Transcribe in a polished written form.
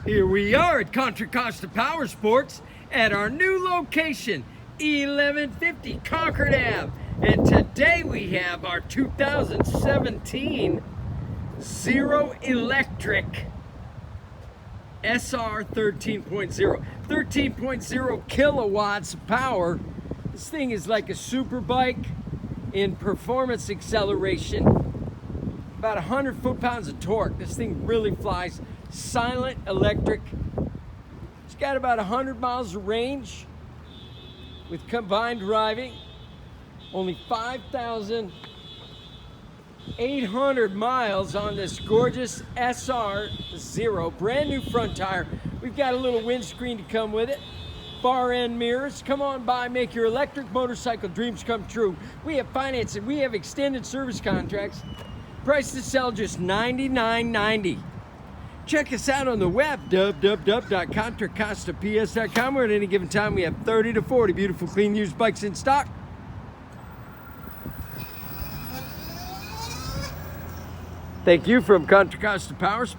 Here we are at Contra Costa Powersports at our new location, 1150 Concord Ave. And today we have our 2017 Zero Electric SR 13.0. 13.0 kilowatts of power. This thing is like a super bike in performance acceleration. About 100 foot-pounds of torque. This thing really flies. Silent electric. It's got about 100 miles of range with combined driving. Only 5,800 miles on this gorgeous SR Zero. Brand new front tire. We've got a little windscreen to come with it. Far end mirrors. Come on by, make your electric motorcycle dreams come true. We have financing. We have extended service contracts. Price to sell just $99.90. Check us out on the web, www.contracostaps.com, where at any given time we have 30 to 40 beautiful, clean, used bikes in stock. Thank you from Contra Costa Powersports.